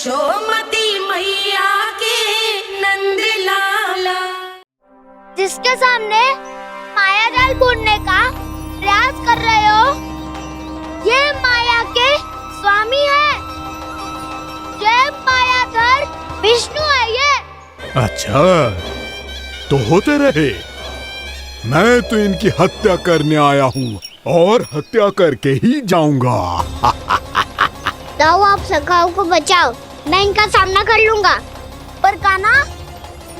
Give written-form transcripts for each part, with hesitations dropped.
चोमती मैया के नंद लाला, जिसके सामने माया जाल बुनने का प्रयास कर रहे हो, ये माया के स्वामी है। ये मायाधर विष्णु है ये। अच्छा, तो होते रहे। मैं तो इनकी हत्या करने आया हूँ और हत्या करके ही जाऊंगा। जाओ आप सखाओ को बचाओ, मैं इनका सामना कर लूंगा। पर कान्हा,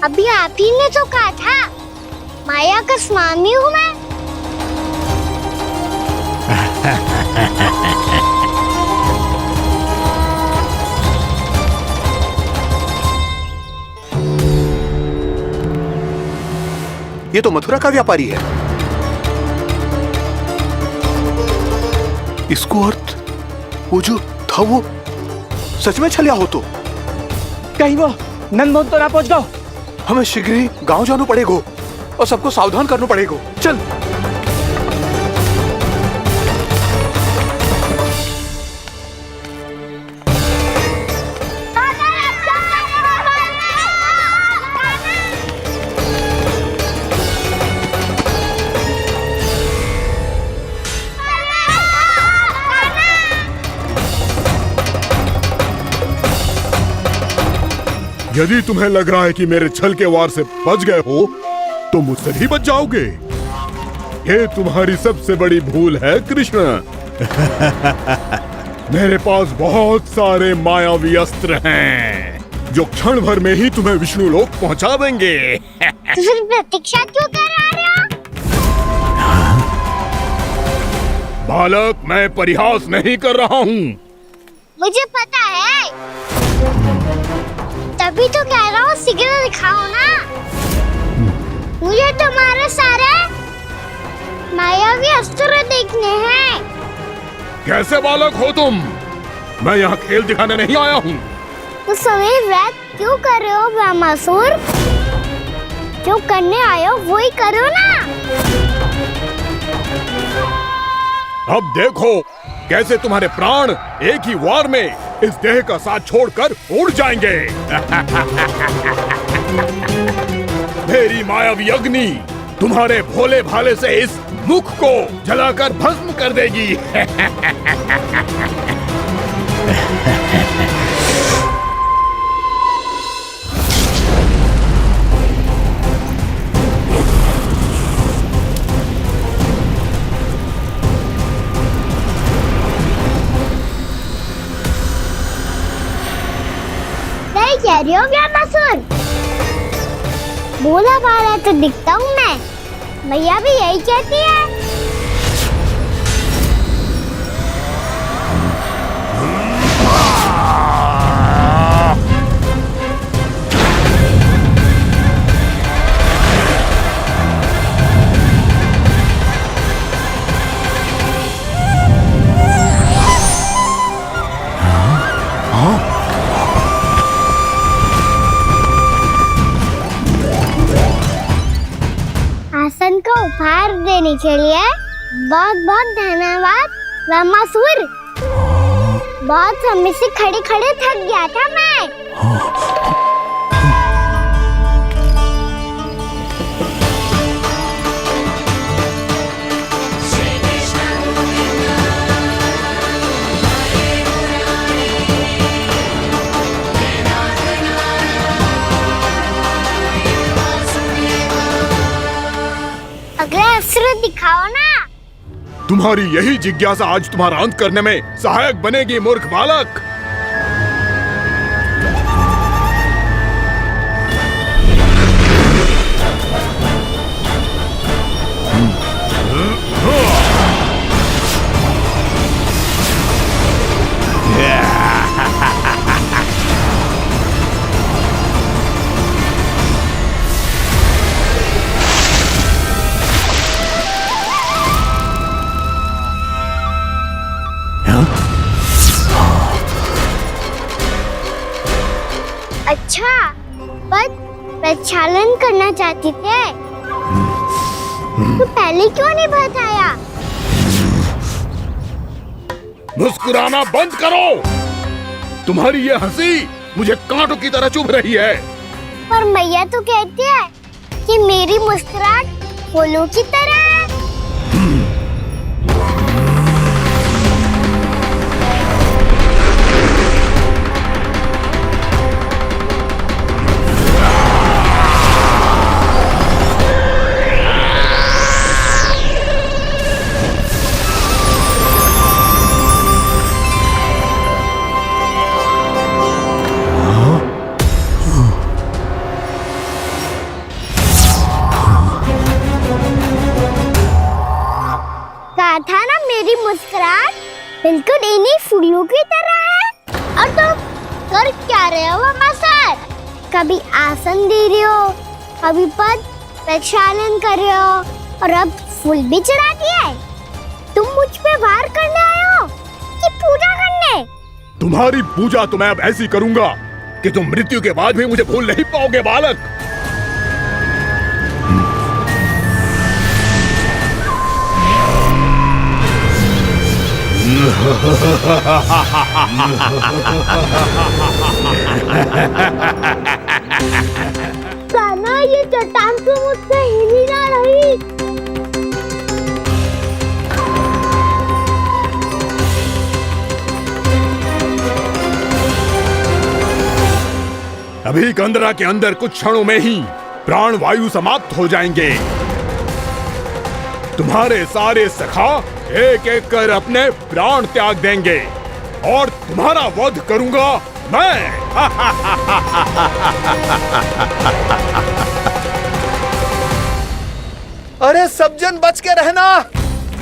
अभी आप ही ने तो कहा था माया का स्वामी हूँ मैं। ये तो मथुरा का व्यापारी है। इसको अर्थ वो जो था वो सच में छलिया हो तो कहीं वो नंदमोहन तो ना पहुंच गो। हमें शीघ्र ही गांव जाना पड़ेगा और सबको सावधान करना पड़ेगा। चल। यदि तुम्हें लग रहा है कि मेरे छल के वार से बच गए हो, तो मुझसे भी बच जाओगे। ये तुम्हारी सबसे बड़ी भूल है कृष्ण। मेरे पास बहुत सारे मायावी अस्त्र हैं, जो क्षण भर में ही तुम्हें विष्णु लोक पहुंचा देंगे। तो फिर प्रतीक्षा क्यों कर रहे हो? बालक, मैं परिहास नहीं कर रहा हूँ। मुझे पता है, तभी तो कह रहा हूँ शीघ्र दिखाओ ना। मुझे तुम्हारे सारे मायावी अस्त्र देखने हैं। कैसे बालक हो तुम? मैं यहाँ खेल दिखाने नहीं आया हूँ। तो सवेर रात क्यों कर रहे हो ब्रह्मासुर? जो करने आए हो वही करो ना। अब देखो कैसे तुम्हारे प्राण एक ही वार में इस देह का साथ छोड़कर उड़ जाएंगे। मेरी मायावी अग्नि तुम्हारे भोले भाले से इस मुख को जलाकर भस्म कर देगी। नहीं कह रही हो ब्रह्मासुर? भोला भाला तो दिखता हूँ मैं। मैया भी यही कहती है। आसन को उपहार देने के लिए बहुत बहुत धन्यवाद ब्रह्मासुर। बहुत समय से खड़े खड़े थक गया था मैं। अगला अस्त्र दिखाओ ना। तुम्हारी यही जिज्ञासा आज तुम्हारा अंत करने में सहायक बनेगी, मूर्ख बालक। अच्छा, पर प्रक्षालन करना चाहते थे तो पहले क्यों नहीं बताया? मुस्कुराना बंद करो। तुम्हारी ये हंसी मुझे कांटों की तरह चुभ रही है। पर मैया तो कहती है कि मेरी मुस्कुराहट फूलों की तरह है। कहा था ना मेरी मुस्कुराहट बिल्कुल इन्हीं फूलों की तरह है। और तुम कर क्या रहे हो मास्टर? कभी आसन दे रहे हो, कभी पद प्रक्षालन कर रहे हो और अब फूल भी चढ़ा दिया है। तुम मुझ पे वार करने आए हो कि पूजा करने? तुम्हारी पूजा तो मैं अब ऐसी करूंगा कि तुम मृत्यु के बाद भी मुझे भूल नहीं पाओगे बालक। कान्हा, ये चट्टान तो मुझसे हिली ना रही। अभी कंदरा के अंदर कुछ क्षणों में ही प्राण वायु समाप्त हो जाएंगे। तुम्हारे सारे सखा एक एक कर अपने प्राण त्याग देंगे और तुम्हारा वध करूंगा मैं। अरे सब जन बच के रहना।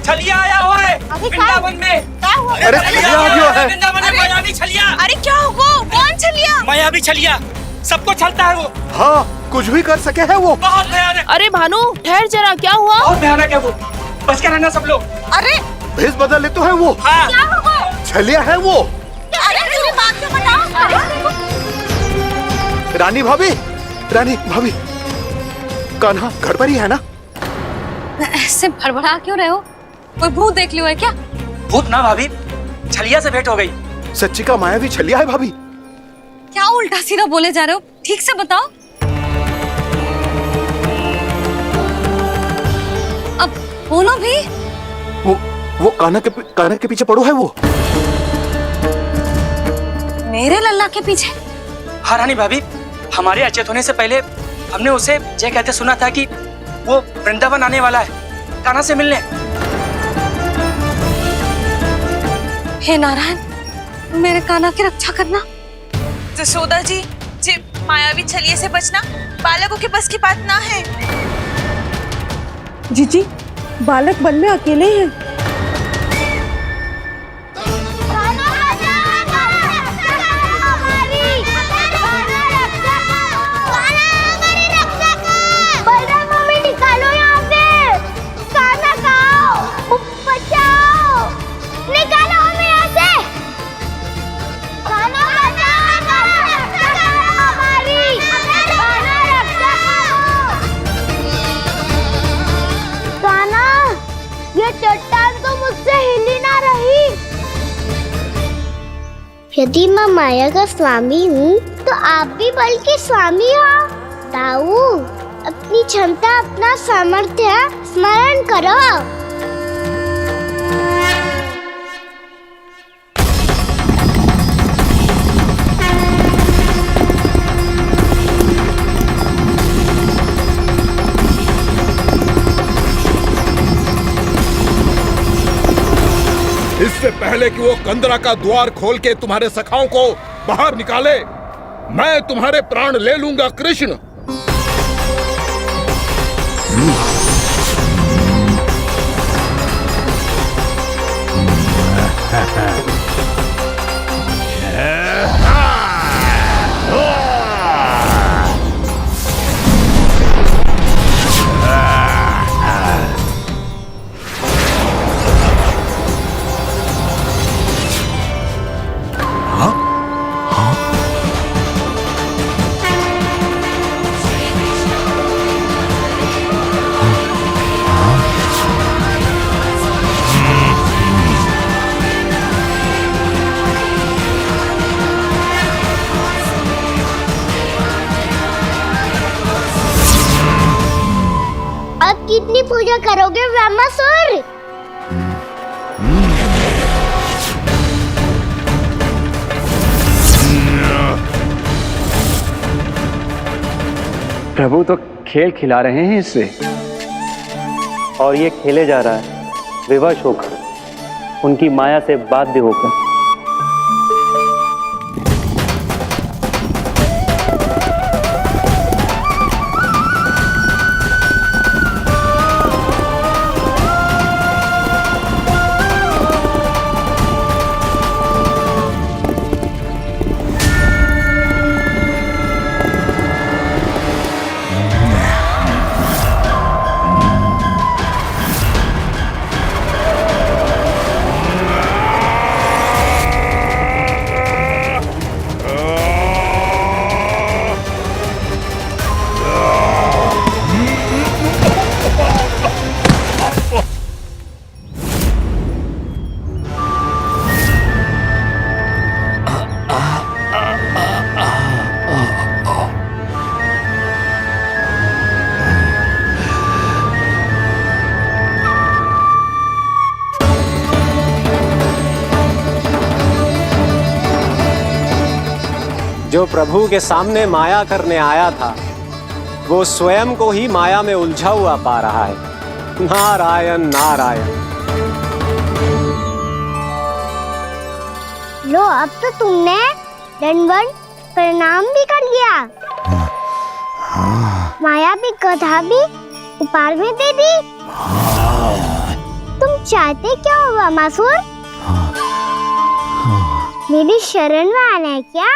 छलिया आया हुआ है वृंदावन में। अरे छलिया आ गया है। वृंदावन में मायावी छलिया। अरे क्या हुआ? कौन छलिया? मायावी छलिया सबको छलता है वो। हाँ, कुछ भी कर सके है वो। बहुत भयानक। अरे भानु, ठहर जरा, क्या हुआ? बहुत भयानक है वो। बच के रहना सब लोग। अरे भेष बदल ले तो है वो। हाँ। क्या हुआ? छलिया है वो। अरे मेरी बात तो बताओ। रानी भाभी, रानी भाभी, कान्हा घर पर ही है ना? ऐसे भड़बड़ा क्यों रहे हो? कोई भूत देख लियो है क्या? भूत ना भाभी, छलिया से भेंट हो गई। सच्ची का मायावी छलिया है भाभी। क्या उल्टा सीधा बोले जा रहे हो? ठीक से बताओ। अब बोलो भी। वो कान्हा के पीछे पड़ो है वो। मेरे लल्ला के पीछे? हाँ रानी भाभी, हमारे अचेत होने से पहले हमने उसे ये कहते सुना था कि वो वृंदावन आने वाला है कान्हा से मिलने। हे नारायण, मेरे कान्हा की रक्षा करना। जसोदा जी, मायावी छलिए से बचना बालकों के बस की बात ना है। जीजी, बालक वन में अकेले हैं। चट्टान तो मुझसे हिली ना रही। यदि मैं माया का स्वामी हूँ तो आप भी बल के स्वामी हो। ताऊ, अपनी क्षमता, अपना सामर्थ्य स्मरण करो। इससे पहले कि वो कंदरा का द्वार खोल के तुम्हारे सखाओं को बाहर निकाले, मैं तुम्हारे प्राण ले लूंगा कृष्ण। कितनी पूजा करोगे ब्रह्मासुर? प्रभु तो खेल खिला रहे हैं इससे, और ये खेले जा रहा है विवश होकर, उनकी माया से बाध्य होकर। जो प्रभु के सामने माया करने आया था, वो स्वयं को ही माया में उलझा हुआ पा रहा है। नारायण नारायण। लो, अब तो तुमने दंडवत प्रणाम भी कर लिया, माया भी कथा भी उपहार में दे दी। तुम चाहते क्या हो ब्रह्मासुर? मेरी शरण में आना है क्या?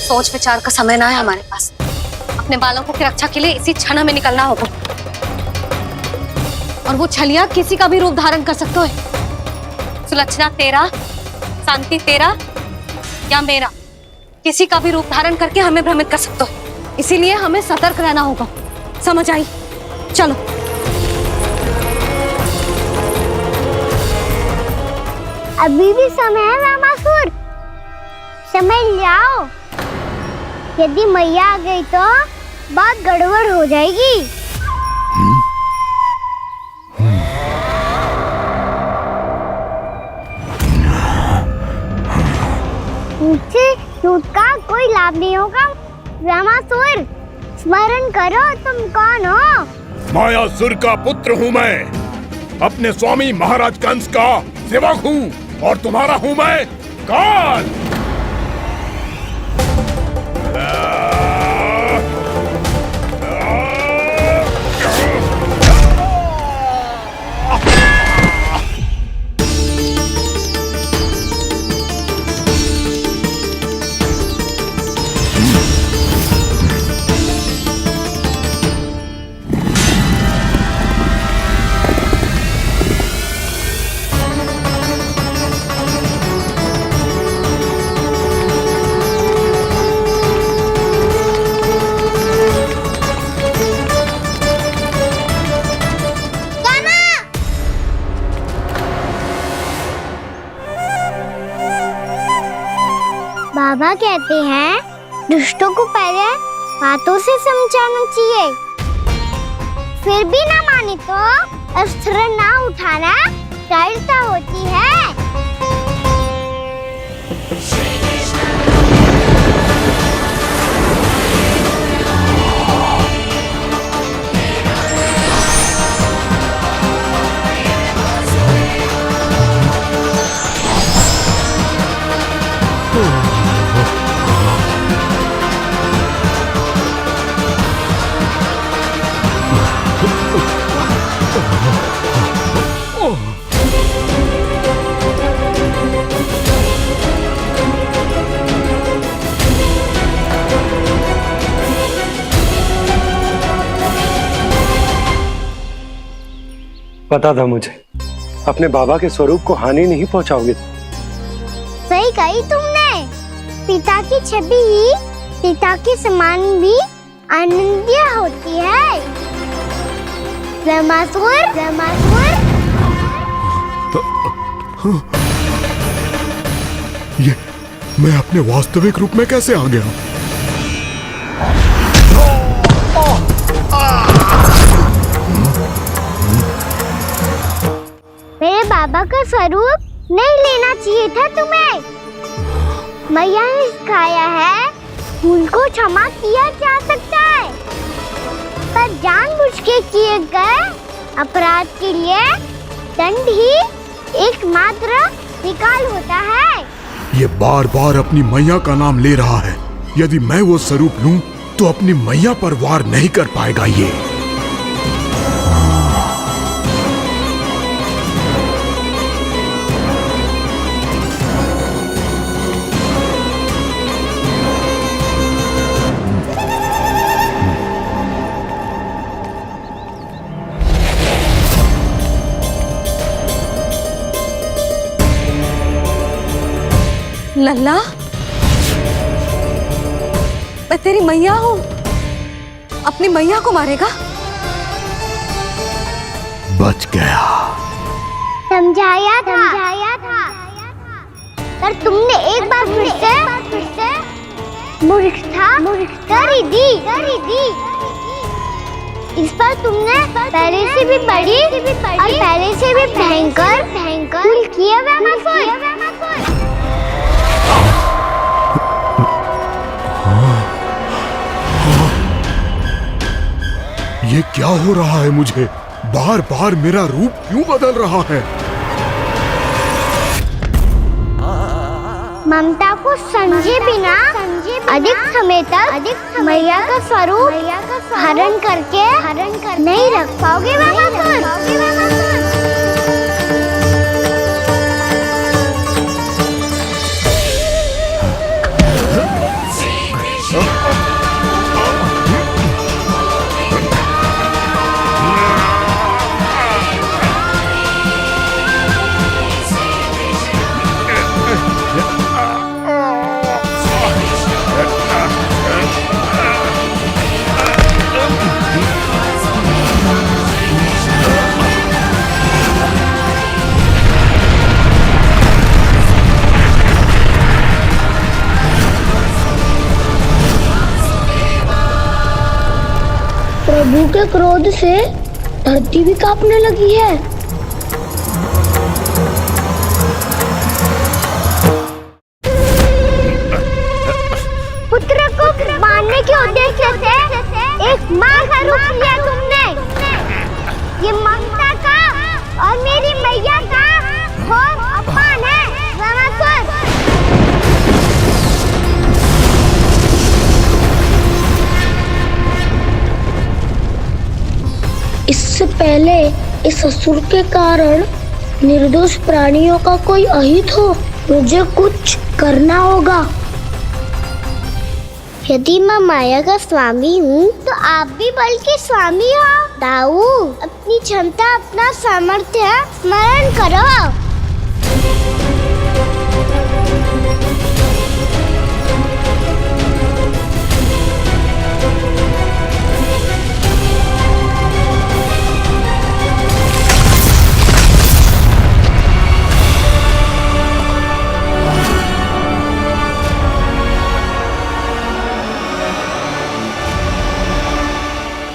सोच विचार का समय ना है हमारे पास। अपने बालकों की रक्षा के लिए इसी क्षण में निकलना होगा। और वो छलिया किसी का भी रूप धारण कर सकते हो। सुलक्षणा तेरा, शांति तेरा या मेरा, किसी का भी रूप धारण करके हमें भ्रमित कर सकते हो। इसीलिए हमें सतर्क रहना होगा। समझ आई? चलो। अभी भी समय है ब्रह्मासुर, समझ जाओ। यदि मैया आ गई तो बात गड़बड़ हो जाएगी। मुझसे झूठ का कोई लाभ नहीं होगा। ब्रह्मासुर, स्मरण करो तुम कौन हो। मायासुर का पुत्र हूँ मैं, अपने स्वामी महाराज कंस का सेवक हूँ, और तुम्हारा हूँ मैं काल। बाबा कहते हैं दुष्टों को पहले बातों से समझाना चाहिए, फिर भी ना माने तो अस्त्र ना उठाना दृढ़ता होती है। पता था मुझे अपने बाबा के स्वरूप को हानि नहीं पहुंचाओगे। सही कही तुमने। पिता की छवि ही पिता के समान भी आनंदीय होती है। ब्रह्मासुर, ब्रह्मासुर। ये मैं अपने वास्तविक रूप में कैसे आ गया? मेरे बाबा का स्वरूप नहीं लेना चाहिए था तुम्हें। मैया ने सिखाया है भूल को क्षमा किया जा सकता है, पर जानबूझ के किए गए अपराध के लिए दंड ही एकमात्र निकाल होता है। ये बार बार अपनी मैया का नाम ले रहा है। यदि मैं वो स्वरूप लूं तो अपनी मैया पर वार नहीं कर पाएगा ये। लल्ला, मैं तेरी मैया हूँ, अपनी मैया को मारेगा? बच गया। समझाया था, पर तुमने एक बार फिर से मूर्खता कर ही दी। इस पर तुमने पहले से भी बड़ी और पहले से भी भयंकर भूल किया ब्रह्मासुर। ये क्या हो रहा है मुझे? बार बार मेरा रूप क्यों बदल रहा है? ममता को समझे बिना अधिक समय तक मैया का स्वरूप हरण करके नहीं रख पाओगे ब्रह्मासुर। प्रभु के क्रोध से धरती भी कांपने लगी है। पुत्र को मारने के उद्देश्य से एक माँ का रूप लिया तुमने। ये ममता का और मेरी मैया का घोर अपमान है ब्रह्मासुर। इससे पहले इस असुर के कारण निर्दोष प्राणियों का कोई अहित हो, मुझे कुछ करना होगा। यदि मैं माया का स्वामी हूँ तो आप भी बल के स्वामी हो। दाऊ, अपनी क्षमता, अपना सामर्थ्य स्मरण करो।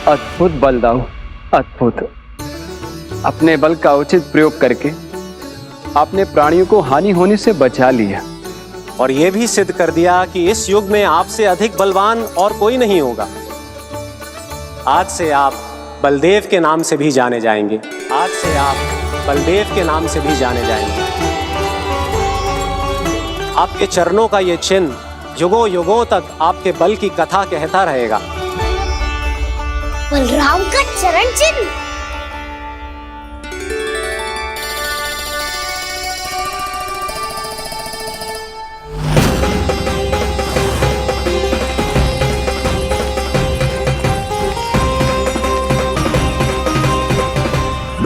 अद्भुत बल दाऊ, अद्भुत। अपने बल का उचित प्रयोग करके आपने प्राणियों को हानि होने से बचा लिया और ये भी सिद्ध कर दिया कि इस युग में आपसे अधिक बलवान और कोई नहीं होगा। आज से आप बलदेव के नाम से भी जाने जाएंगे। आज से आप बलदेव के नाम से भी जाने जाएंगे। आपके चरणों का ये चिन्ह युगों युगों तक आपके बल की कथा कहता रहेगा। बलराम का चरण चिन्ह।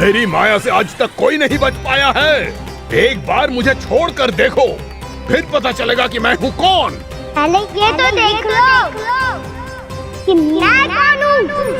मेरी माया से आज तक कोई नहीं बच पाया है। एक बार मुझे छोड़कर देखो, फिर पता चलेगा कि मैं हूँ कौन। पहले ये तो देख लो कि मैं कौन हूँ।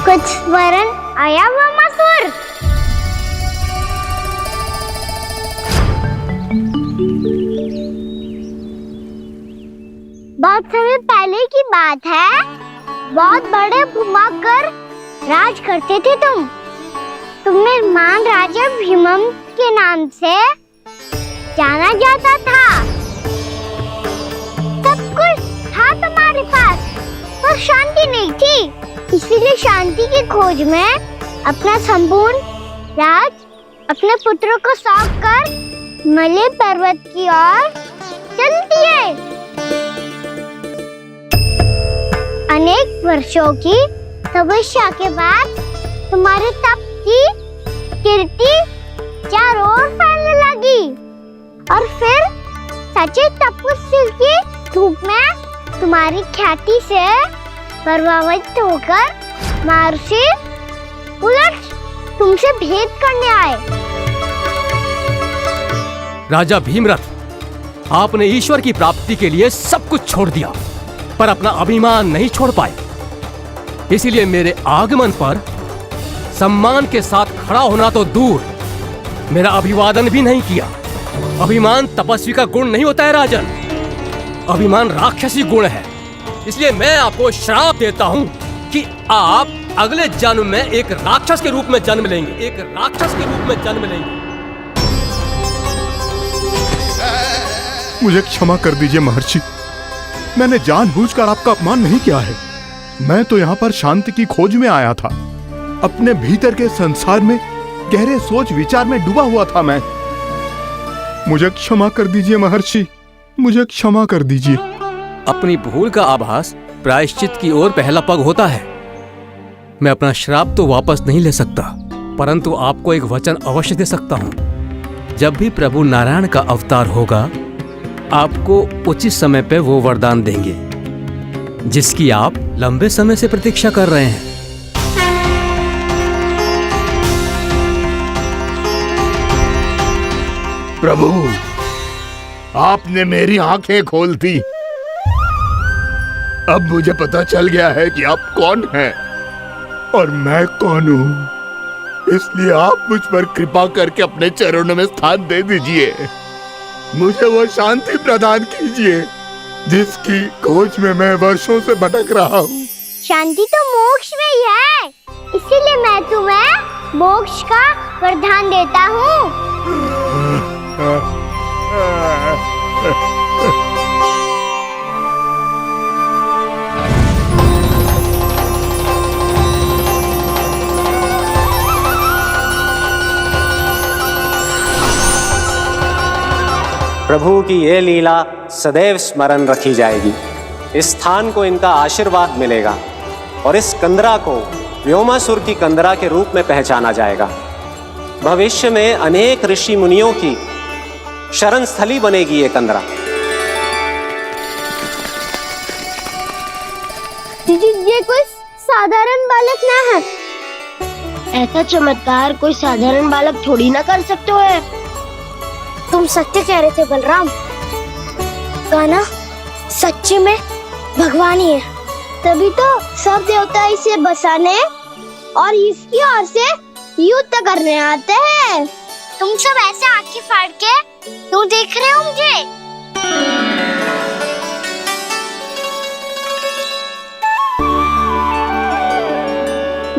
कुछ वरन आया हुआ मसूर। बहुत समय पहले की बात है, बहुत बड़े भूमाकर राज करते थे तुम्हें महान राजा भीमम के नाम से जाना जाता था। सब कुछ था तुम्हारे पास, पर शांति नहीं थी। इसीलिए शांति की खोज में अपना संपूर्ण राज अपने पुत्रों को सौंप कर मलय पर्वत की ओर चल दिए। अनेक वर्षों की तपस्या के बाद तुम्हारे तप की कीर्ति चारों ओर फैलने लगी और फिर सच्चे तपस्वी की धूप में तुम्हारी ख्याति से प्रभावित होकर महर्षि उलट तुमसे भेंट करने आए। राजा भीमरथ, आपने ईश्वर की प्राप्ति के लिए सब कुछ छोड़ दिया, पर अपना अभिमान नहीं छोड़ पाए। इसीलिए मेरे आगमन पर सम्मान के साथ खड़ा होना तो दूर, मेरा अभिवादन भी नहीं किया। अभिमान तपस्वी का गुण नहीं होता है राजन, अभिमान राक्षसी गुण है। इसलिए मैं आपको श्राप देता हूं कि आप अगले जन्म में एक राक्षस के रूप में जन्म लेंगे, एक राक्षस के रूप में जन्म लेंगे। मुझे क्षमा कर दीजिए महर्षि, मैंने जानबूझकर आपका अपमान नहीं किया है। मैं तो यहाँ पर शांति की खोज में आया था। अपने भीतर के संसार में गहरे सोच विचार में डूबा हुआ था मैं। मुझे क्षमा कर दीजिए महर्षि, मुझे क्षमा कर दीजिए। अपनी भूल का आभास प्रायश्चित की ओर पहला पग होता है। मैं अपना श्राप तो वापस नहीं ले सकता, परंतु आपको एक वचन अवश्य दे सकता हूं। जब भी प्रभु नारायण का अवतार होगा, आपको उचित समय पे वो वरदान देंगे जिसकी आप लंबे समय से प्रतीक्षा कर रहे हैं। प्रभु, आपने मेरी आंखें खोल दी। अब मुझे पता चल गया है कि आप कौन हैं और मैं कौन हूँ। इसलिए आप मुझ पर कृपा करके अपने चरणों में स्थान दे दीजिए। मुझे वो शांति प्रदान कीजिए जिसकी खोज में मैं वर्षों से भटक रहा हूँ। शांति तो मोक्ष में ही है, इसीलिए मैं तुम्हें मोक्ष का वरदान देता हूँ। प्रभु की ये लीला सदैव स्मरण रखी जाएगी। इस स्थान को इनका आशीर्वाद मिलेगा और इस कंदरा को व्योमासुर की कंदरा के रूप में पहचाना जाएगा। भविष्य में अनेक ऋषि मुनियों की शरण स्थली बनेगी ये कंदरा। दीदी, ये कोई साधारण बालक ना है। ऐसा चमत्कार कोई साधारण बालक थोड़ी ना कर सकते हो। तुम सत्य कह रहे थे बलराम। कान्हा सच्ची में भगवान ही है, तभी तो सब देवता इसे बसाने और इसकी ओर से युद्ध करने आते हैं। तुम सब ऐसे आंखें फाड़ के क्यों देख रहे हो मुझे?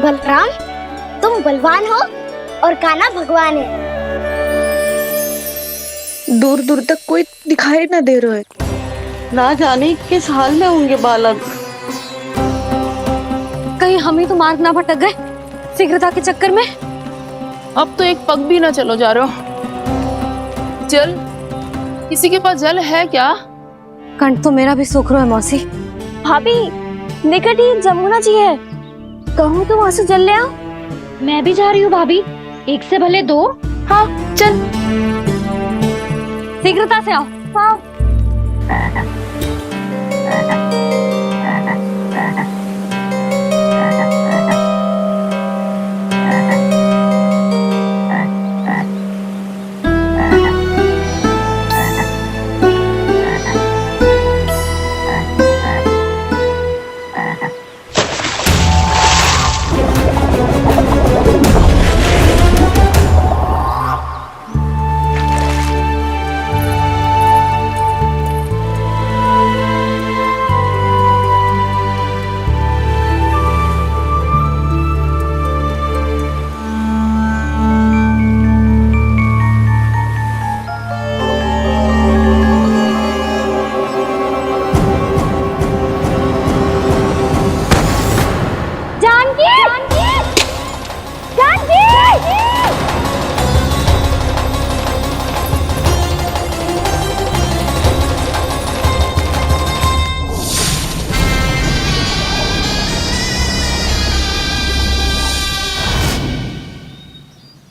बलराम, तुम बलवान हो और कान्हा भगवान है। दूर दूर तक कोई दिखाई न दे रहा है, ना जाने किस हाल में होंगे बालक। कहीं हम ही तो मार्ग ना भटक गए शीघ्रता के चक्कर में। अब तो एक पग भी ना चलो जा रहे हो। जल, किसी के पास जल है क्या? कंठ तो मेरा भी सूख रहा है मौसी। भाभी, निकट ही जमुना जी है, कहूँ तो वहाँ से जल ले आओ। मैं भी जा रही हूँ भाभी, एक से भले दो। हाँ चल। शीघ्रता से आओ। हाँ।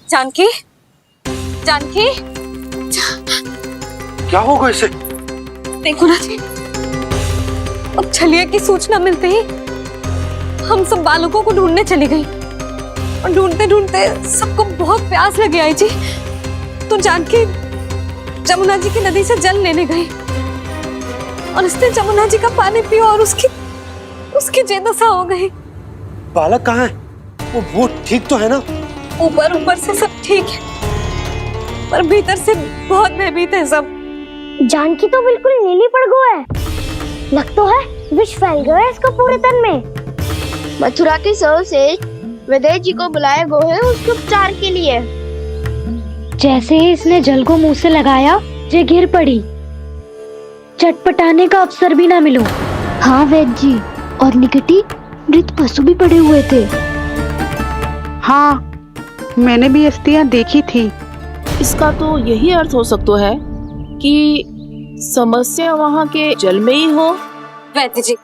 जानकी, जानकी, क्या होगा इसे? देखो ना जी, अब छलिया की सूचना मिलते ही हम सब बालकों को ढूंढने चली गई और ढूंढते ढूंढते सबको बहुत प्यास लगी आई जी। तो जानकी जमुना जी की नदी से जल लेने गई और उसने जमुना जी का पानी पिया और उसकी जेदशा हो गई। बालक कहाँ है? वो ठीक तो है ना? ऊपर से सब ठीक है, पर भीतर से बहुत भयभीत है सब। जानकी तो बिल्कुल नीली पड़ गया है, लग तो है विष फैल गया है इसको पूरे तन में। मथुरा के सर्वश्रेष्ठ विदेह जी को बुलाए गए हैं उसके उपचार के लिए। जैसे ही इसने जल को मुंह से लगाया, ये गिर पड़ी। चटपटाने का अवसर भी ना मिलो। हाँ वैद्य जी, और निकटी मृत पशु भी पड़े हुए थे। हाँ, मैंने भी अस्थियां देखी थी। इसका तो यही अर्थ हो सकता है कि समस्या वहाँ के जल में ही हो। वैद्य जी,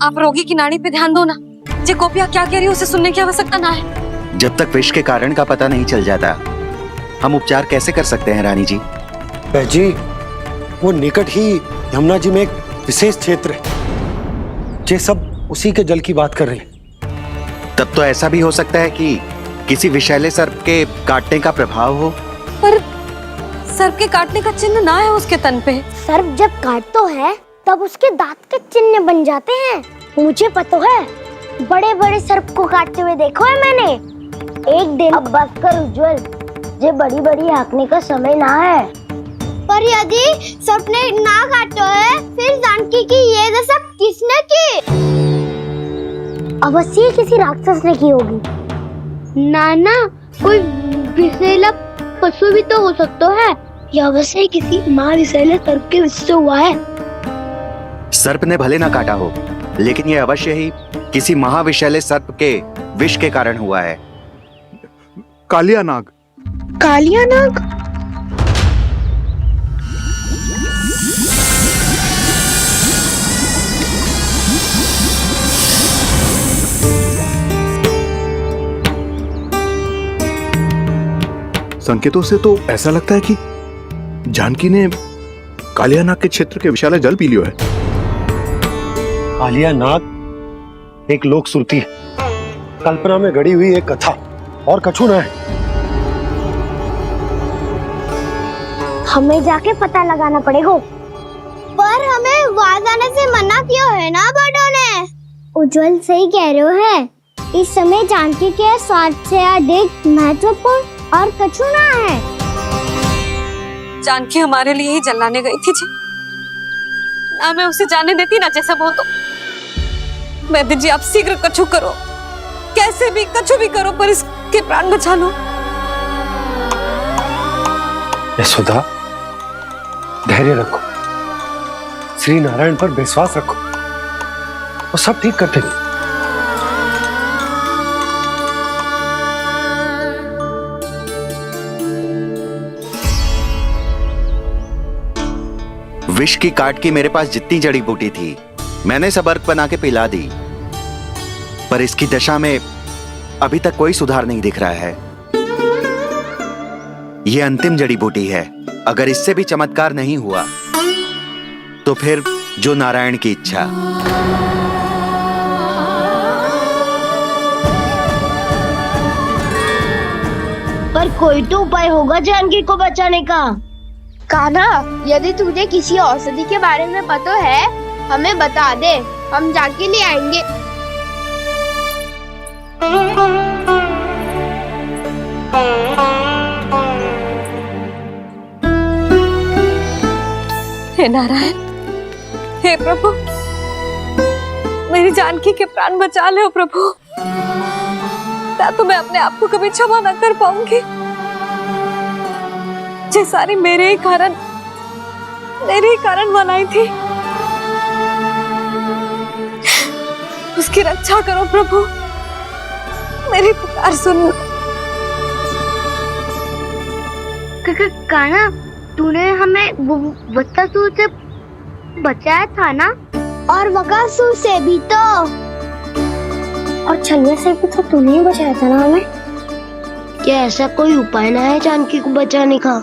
आप रोगी की नाड़ी पे ध्यान दो ना। जे गोपिया क्या कह रही है उसे सुनने की आवश्यकता ना है। जब तक विष के कारण का पता नहीं चल जाता, हम उपचार कैसे कर सकते हैं रानी जी? जी, वो निकट ही यमुना जी में एक विशेष क्षेत्र है, ये सब उसी के जल की बात कर रहे हैं। तब तो ऐसा भी हो सकता है कि किसी विषैले सर्प के काटने का प्रभाव हो। पर सर्प के काटने का चिन्ह ना है उसके तन पे। सर्प जब काटता है तब उसके दांत के चिन्ह बन जाते हैं। मुझे पता है, बड़े बड़े सर्प को काटते हुए देखो है मैंने। एक दिन अब बस कर उज्जवल, ये बड़ी बड़ी हाँकने का समय ना है। पर यदि सर्प ने ना काटा है, फिर जानकी की ये दशा किसने की? अवश्य किसी राक्षस ने की होगी। नाना, कोई विषैला पशु भी तो हो सकता है। यह अवश्य किसी महाविषैले सर्प के विष से हुआ है। सर्प ने भले ना काटा हो, लेकिन यह अवश्य ही किसी महाविषैले सर्प के विष के कारण हुआ है। कालिया नाग। कालिया नाग? संकेतों से तो ऐसा लगता है कि जानकी ने कालिया नाग के क्षेत्र के विशाल जल पी लियो है। कालिया नाग एक लोक सुरती है, कल्पना में गढ़ी हुई एक कथा, और कछु न है। हमें जाके पता लगाना पड़ेगा। पर हमें वहाँ जाने से मना क्यों है ना बड़ों ने? उज्जवल सही कह रहे हो है। इस समय जानकी के स्वार्थ से अधिक महत्वपूर्ण और कछु ना है। जानकी हमारे लिए ही जलाने गई थी जी, ना मैं उसे जाने देती ना जैसा वो तो। वैद्य जी आप शीघ्र कछु करो, कैसे भी कछु भी करो, पर इसके प्राण बचा लो। यशोदा, धैर्य रखो, श्री नारायण पर विश्वास रखो, वो सब ठीक कर देंगे। विष की काट की मेरे पास जितनी जड़ी बूटी थी मैंने सब अर्क बना के पिला दी, पर इसकी दशा में अभी तक कोई सुधार नहीं दिख रहा है। यह अंतिम जड़ी बूटी है, अगर इससे भी चमत्कार नहीं हुआ तो फिर जो नारायण की इच्छा। पर कोई तो उपाय होगा जानकी को बचाने का। कान्हा, यदि तुझे किसी औषधि के बारे में पता है हमें बता दे, हम जाके ले आएंगे। हे नारायण, हे प्रभु, मेरी जानकी के प्राण बचा ले प्रभु। क्या तो मैं अपने आप को कभी क्षमा न कर पाऊंगी। ये सारी मेरे ही कारण बनाई थी। उसकी रक्षा करो प्रभु, मेरी पुकार सुनो। कान्हा, तूने हमें बत्तासुर से बचाया था ना? और बकासुर से भी तो, और छलिया से भी तो तूने ही बचाया था ना हमें। क्या ऐसा कोई उपाय ना है जानकी को बचाने का?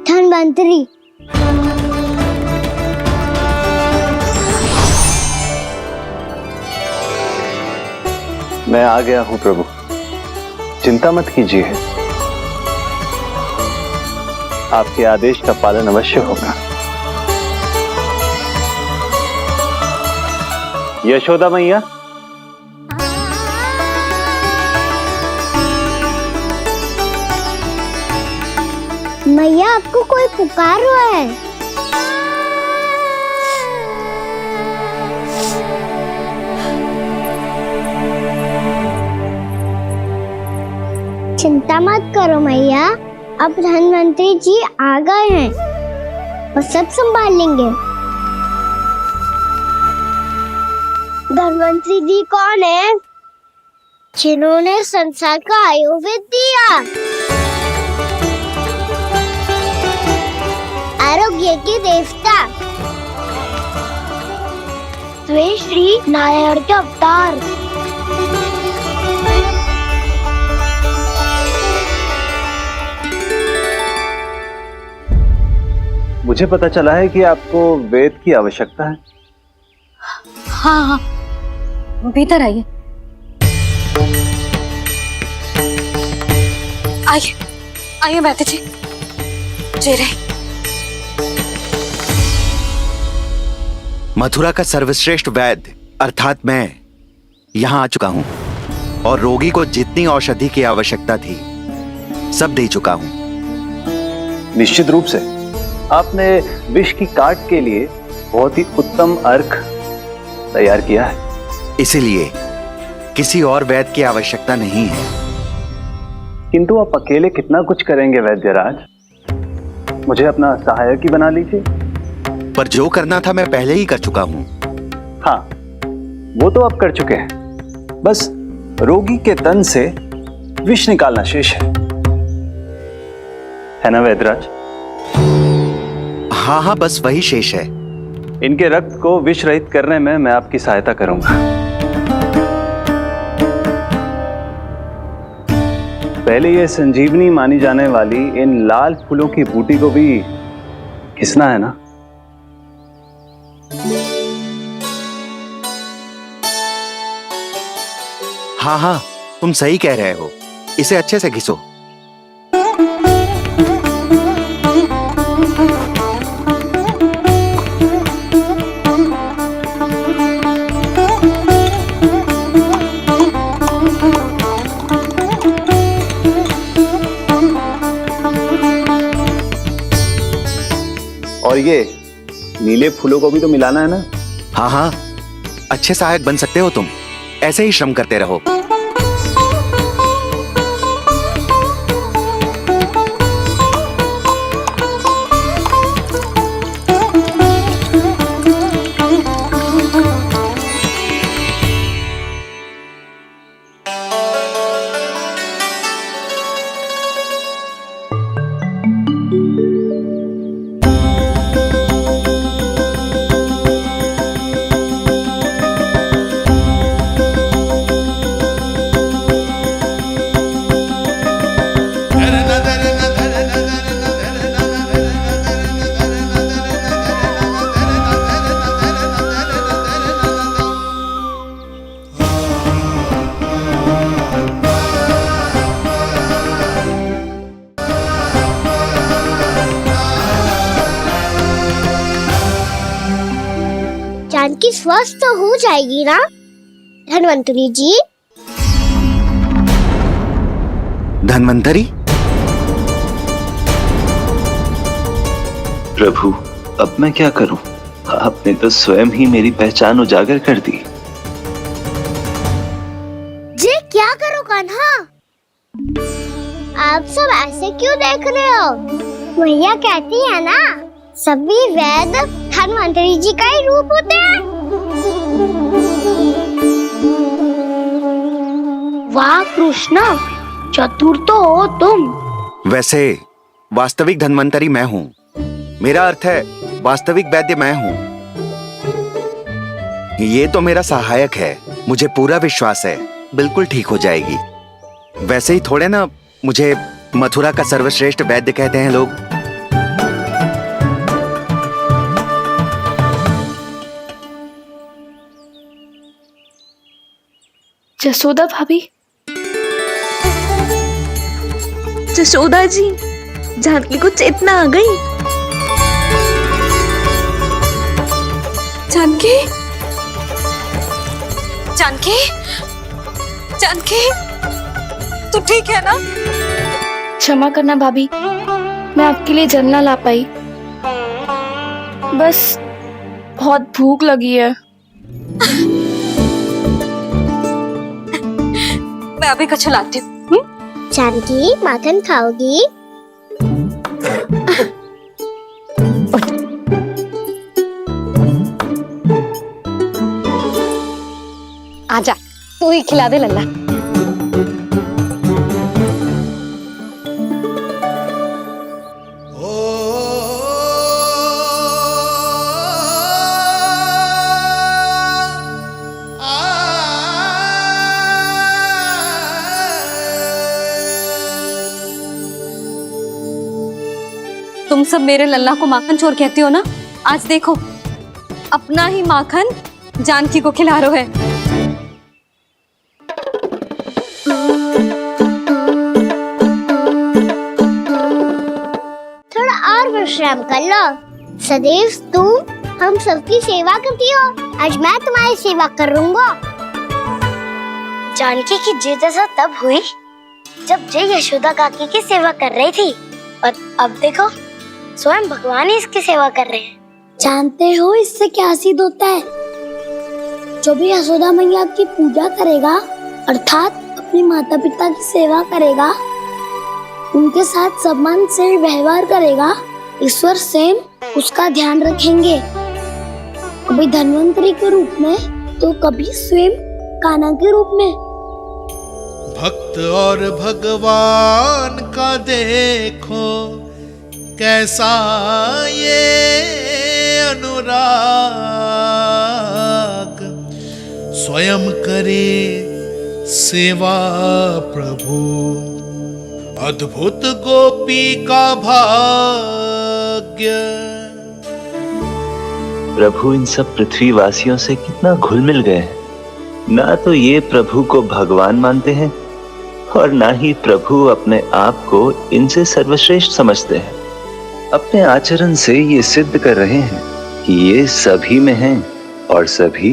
धन्वंतरी, मैं आ गया हूं प्रभु, चिंता मत कीजिए, आपके आदेश का पालन अवश्य होगा। यशोदा मैया, मैया आपको कोई पुकार रहा है। चिंता मत करो मैया, अब धन्वंतरी जी आ गए हैं, वो सब संभाल लेंगे। धन्वंतरी जी कौन है? जिन्होंने संसार का आयुर्वेद दिया, आरोग्य के देवता, वे श्री नारायण के अवतार। मुझे पता चला है कि आपको वेद की आवश्यकता है। हाँ हाँ, भीतर आइए। आइए आइए वैद्य जी, जी रही। मथुरा का सर्वश्रेष्ठ वैद्य अर्थात मैं यहां आ चुका हूं और रोगी को जितनी औषधि की आवश्यकता थी सब दे चुका हूं। निश्चित रूप से आपने विष की काट के लिए बहुत ही उत्तम अर्क तैयार किया है, इसीलिए किसी और वैद्य की आवश्यकता नहीं है। किंतु आप अकेले कितना कुछ करेंगे वैद्यराज, मुझे अपना सहायक ही बना लीजिए। पर जो करना था मैं पहले ही कर चुका हूं। हाँ, वो तो आप कर चुके हैं, बस रोगी के तन से विष निकालना शेष है ना वैद्यराज? हाँ हाँ, बस वही शेष है। इनके रक्त को विष रहित करने में मैं आपकी सहायता करूंगा। पहले ये संजीवनी मानी जाने वाली इन लाल फूलों की बूटी को भी घिसना है ना? हाँ हाँ, तुम सही कह रहे हो, इसे अच्छे से घिसो। और ये नीले फूलों को भी तो मिलाना है ना? हाँ हाँ, अच्छे सहायक बन सकते हो तुम, ऐसे ही श्रम करते रहो। जानकी स्वस्थ तो हो जाएगी ना धन्वंतरी जी? धन्वंतरी? प्रभु, अब मैं क्या करूं? आपने तो स्वयं ही मेरी पहचान उजागर कर दी। जी क्या करो कान्हा? आप सब ऐसे क्यों देख रहे हो? भैया कहती है ना, सभी वेद धन्वंतरी जी का ही रूप होते हैं। वाह कृष्णा, चतुर तो हो तुम। वैसे वास्तविक धन्वंतरी मैं हूँ, मेरा अर्थ है वास्तविक वैद्य मैं हूँ। ये तो मेरा सहायक है, मुझे पूरा विश्वास है बिल्कुल ठीक हो जाएगी। वैसे ही थोड़े ना मुझे मथुरा का सर्वश्रेष्ठ वैद्य कहते हैं लोग। जसोदा भाभी। जसोदा जी, जानकी को चेतना आ गई। जानकी, जानकी, जानकी, तू ठीक है ना? क्षमा करना भाभी, मैं आपके लिए जल ना ला पाई। बस बहुत भूख लगी है। मैं अभी कुछ लाती हूँ। जानकी माखन खाओगी? आजा, तू ही खिला दे लल्ला। तुम सब मेरे लल्ला को माखन चोर कहती हो ना? आज देखो, अपना ही माखन जानकी को खिला रहे हो। थोड़ा और विश्राम कर लो। सदैव तुम हम सबकी सेवा करती हो, आज मैं तुम्हारी सेवा करूंगा। जानकी की जिद दशा तब हुई जब जय यशोदा काकी की सेवा कर रही थी, और अब देखो स्वयं भगवान ही इसकी सेवा कर रहे हैं। जानते हो इससे क्या सिद्ध होता है? जो भी यशोदा मैया की पूजा करेगा, अर्थात अपने माता पिता की सेवा करेगा, उनके साथ सम्मान से व्यवहार करेगा, ईश्वर स्वयं उसका ध्यान रखेंगे। कभी धन्वंतरी के रूप में तो कभी स्वयं कान्हा के रूप में। भक्त और भगवान का देखो कैसा ये अनुराग, स्वयं करे सेवा प्रभु, अद्भुत गोपी का भाग्य। प्रभु इन सब पृथ्वीवासियों से कितना घुल मिल गए हैं। ना तो ये प्रभु को भगवान मानते हैं और ना ही प्रभु अपने आप को इनसे सर्वश्रेष्ठ समझते हैं। अपने आचरण से ये सिद्ध कर रहे हैं कि ये सभी में हैं और सभी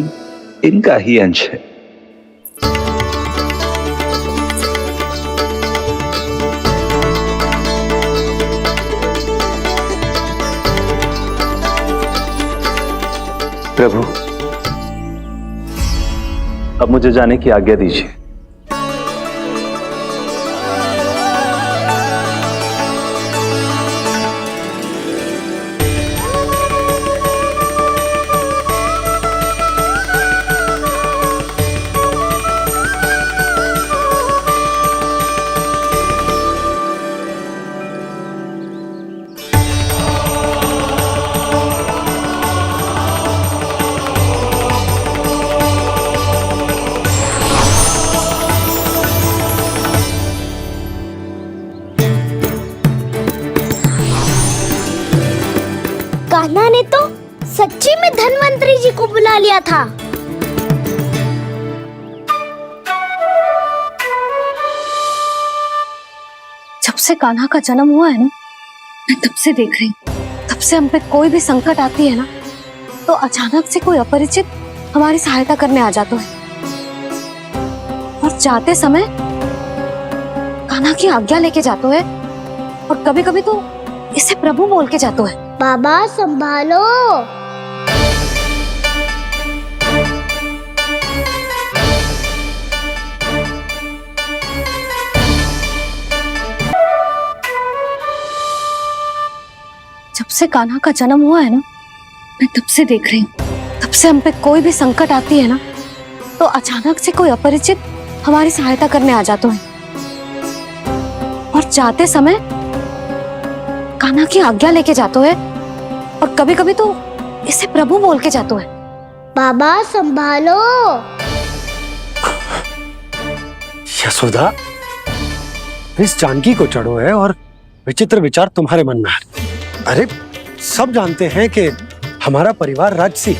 इनका ही अंश है। प्रभु, अब मुझे जाने की आज्ञा दीजिए। कान्हा ने तो सच्ची में धन्वंतरी जी को बुला लिया था। जब से कान्हा का जन्म हुआ है ना, मैं तब से देख रही हूँ, तब से हम पे कोई भी संकट आती है ना, तो अचानक से कोई अपरिचित हमारी सहायता करने आ जाता है, और जाते समय कान्हा की आज्ञा लेके जाते है, और कभी कभी तो इसे प्रभु बोल के जाते है। बाबा संभालो। जब से कान्हा का जन्म हुआ है ना, मैं तब से देख रही हूँ, तब से हम पे कोई भी संकट आती है ना, तो अचानक से कोई अपरिचित हमारी सहायता करने आ जाते हैं, और जाते समय कान्हा की आज्ञा लेके जाते हैं, और कभी कभी तो इसे प्रभु बोल के जाते हैं। बाबा संभालो। यशोदा, इस जानकी को चढ़ो है और विचित्र विचार तुम्हारे मन में है। अरे सब जानते हैं कि हमारा परिवार राजसी,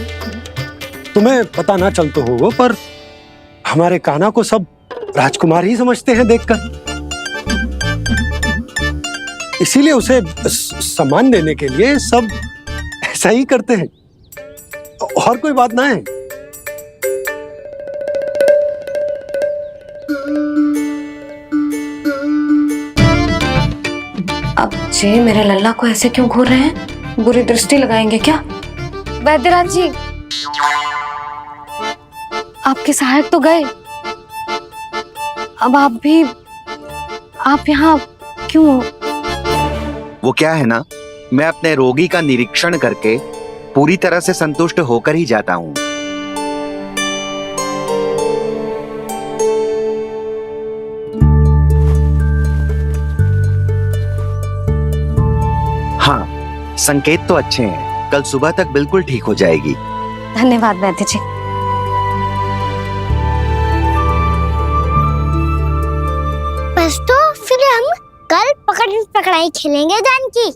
तुम्हें पता ना चलते होगा, पर हमारे कान्हा को सब राजकुमार ही समझते हैं देखकर, इसीलिए उसे सम्मान देने के लिए सब ऐसा ही करते हैं, और कोई बात ना है। अब जी मेरे लल्ला को ऐसे क्यों घूर रहे हैं? बुरी दृष्टि लगाएंगे क्या? वैद्यराज जी, आपके सहायक तो गए, अब आप यहाँ क्यों? वो क्या है ना, मैं अपने रोगी का निरीक्षण करके पूरी तरह से संतुष्ट होकर ही जाता हूँ। हाँ, संकेत तो अच्छे हैं, कल सुबह तक बिल्कुल ठीक हो जाएगी। धन्यवाद वैद्य जी। बस तो फिर हम कल पकड़न पकड़ाई खेलेंगे जानकी।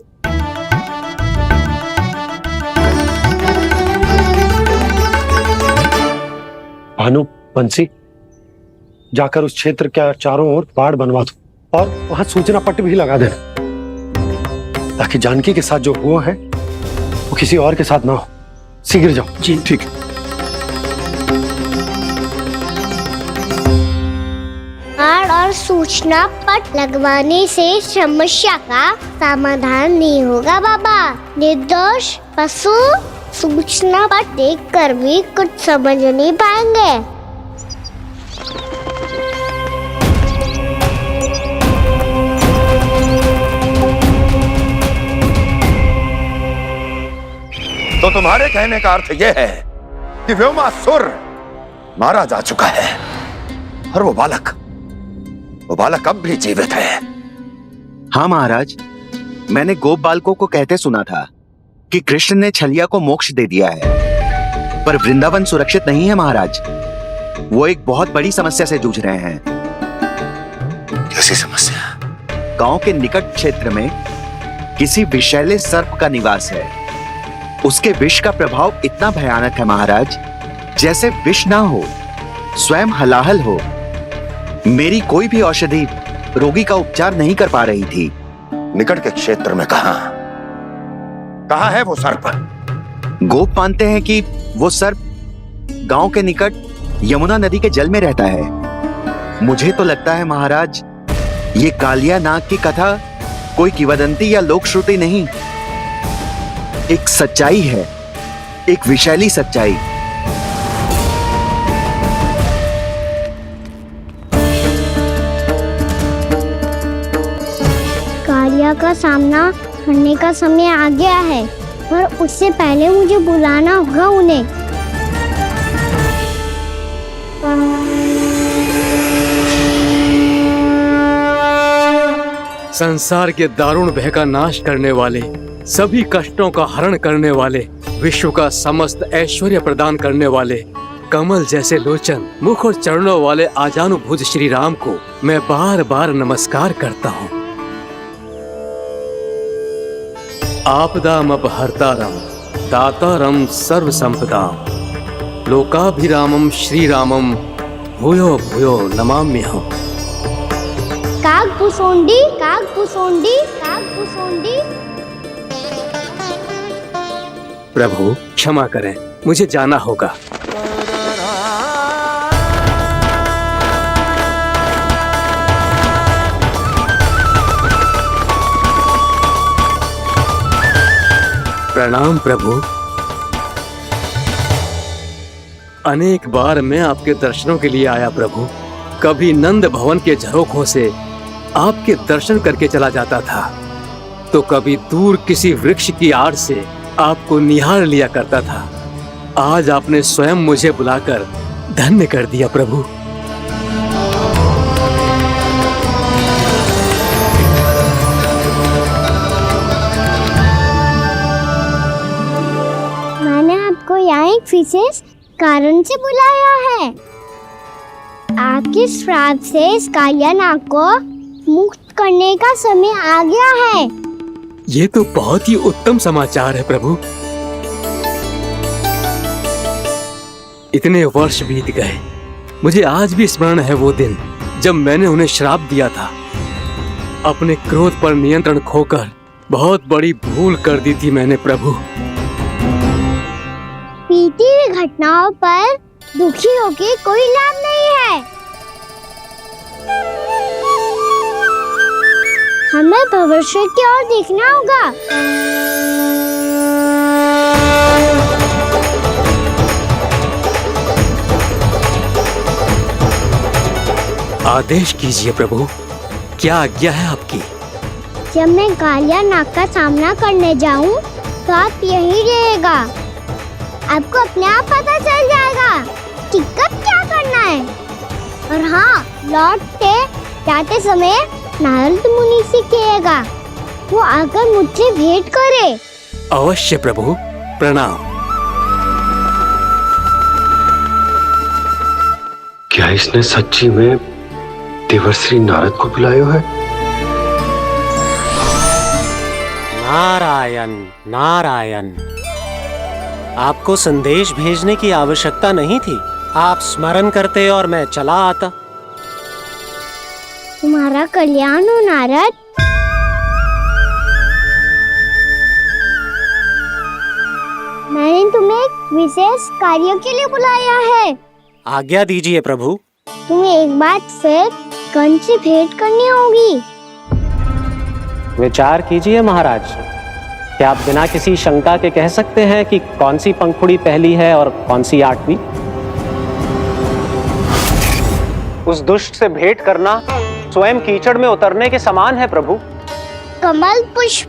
भानु, बंसी, जाकर उस क्षेत्र के चारों ओर बाड़ बनवा दो, और वहां सूचना पट्ट भी लगा देना, ताकि जानकी के साथ जो हुआ है वो किसी और के साथ ना हो। शीघ्र जाओ। जी ठीक है। बाड़ और सूचना पट लगवाने से समस्या का समाधान नहीं होगा बाबा। निर्दोष पशु सूचना पट देखकर भी कुछ समझ नहीं पाएंगे। तो तुम्हारे कहने का अर्थ यह है कि व्योमासुर मारा जा चुका है, और वो बालक अब भी जीवित है। हाँ महाराज, मैंने गोप बालकों को कहते सुना था कि कृष्ण ने छलिया को मोक्ष दे दिया है, पर वृंदावन सुरक्षित नहीं है महाराज। वो एक बहुत बड़ी समस्या से जूझ रहे हैं। कैसी समस्या? गांव के निकट क्षेत्र में किसी विषैले सर्प का निवास है। उसके विष का प्रभाव इतना भयानक है महाराज, जैसे विष ना हो, स्वयं हलाहल हो। मेरी कोई भी औषधि रोगी का उपचार नहीं कर पा रही थी। निकट के क्षेत्र में कहाँ है वो सर्प? गोप मानते हैं कि वो सर्प गांव के निकट यमुना नदी के जल में रहता है। मुझे तो लगता है महाराज, ये कालिया नाग की कथा कोई किंवदंती या लोक श्रुति नहीं, एक सच्चाई है। एक विशैली सच्चाई। कालिया का सामना करने का समय आ गया है, पर उससे पहले मुझे बुलाना होगा उन्हें। संसार के दारुण भय का नाश करने वाले, सभी कष्टों का हरण करने वाले, विश्व का समस्त ऐश्वर्य प्रदान करने वाले, कमल जैसे लोचन, मुख और चरणों वाले आजानुभुज श्री राम को मैं बार बार नमस्कार करता हूँ। आपदामपहर्तारं दातारं सर्व संपदां लोकाभिरामं श्री रामं भूयो भूयो नमाम्यहम्। कागभूषोंडी कागभूषोंडी कागभूषोंडी। प्रभु क्षमा करें, मुझे जाना होगा। प्रणाम प्रभु। अनेक बार मैं आपके दर्शनों के लिए आया प्रभु। कभी नंद भवन के झरोखों से आपके दर्शन करके चला जाता था, तो कभी दूर किसी वृक्ष की आड़ से आपको निहार लिया करता था। आज आपने स्वयं मुझे बुलाकर धन्य कर दिया प्रभु। मैंने आपको यहाँ एक विशेष कारण से बुलाया है। आपके श्राप से इस कालिया नाग को मुक्त करने का समय आ गया है। ये तो बहुत ही उत्तम समाचार है प्रभु। इतने वर्ष बीत गए, मुझे आज भी स्मरण है वो दिन जब मैंने उन्हें श्राप दिया था। अपने क्रोध पर नियंत्रण खोकर बहुत बड़ी भूल कर दी थी मैंने प्रभु। बीती हुई घटनाओं पर दुखी होके कोई लाभ नहीं है। हमें भविष्य की ओर देखना होगा। आदेश कीजिए प्रभु, क्या आज्ञा है आपकी? जब मैं कालिया नाग का सामना करने जाऊं, तो आप यही रहेगा। आपको अपने आप पता चल जाएगा कि कब क्या करना है। और हाँ, लौटते जाते समय नारद मुनि से कहिएगा, वो आकर मुझसे भेंट करे। अवश्य प्रभु, प्रणाम। क्या इसने सच्ची में देवर्षि नारद को बुलाया है? नारायण नारायण। आपको संदेश भेजने की आवश्यकता नहीं थी। आप स्मरण करते और मैं चला आता। तुम्हारा कल्याण हो नारद। मैंने तुम्हें एक विशेष कार्य के लिए बुलाया है। आज्ञा दीजिए प्रभु। तुम्हें एक बार फिर कंस से भेंट करनी होगी। विचार कीजिए महाराज। क्या आप बिना किसी शंका के कह सकते हैं कि कौन सी पंखुड़ी पहली है और कौन सी आठवीं? उस दुष्ट से भेंट करना स्वयं कीचड़ में उतरने के समान है प्रभु। कमल पुष्प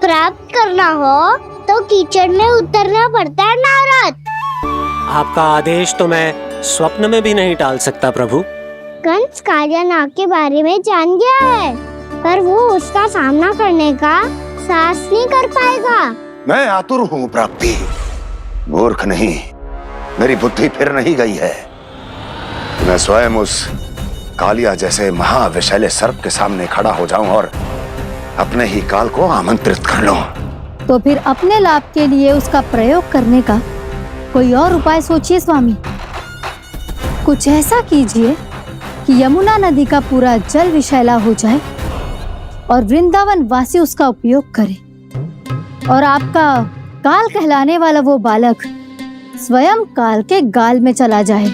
प्राप्त करना हो तो कीचड़ में उतरना पड़ता है नारद। आपका आदेश तो मैं स्वप्न में भी नहीं टाल सकता प्रभु। कंस कालिया नाग के बारे में जान गया है, पर वो उसका सामना करने का साहस नहीं कर पाएगा। मैं आतुर हूँ प्राप्ति, मूर्ख नहीं। मेरी बुद्धि फिर नहीं गई है। मैं स्वयं उस कालिया जैसे महाविशैले सर्प के सामने खड़ा हो जाऊं और अपने ही काल को आमंत्रित कर लूं। तो फिर अपने लाभ के लिए उसका प्रयोग करने का कोई और उपाय सोचिए स्वामी। कुछ ऐसा कीजिए कि यमुना नदी का पूरा जल विशैला हो जाए और वृंदावन वासी उसका उपयोग करे, और आपका काल कहलाने वाला वो बालक स्वयं काल के गाल में चला जाए।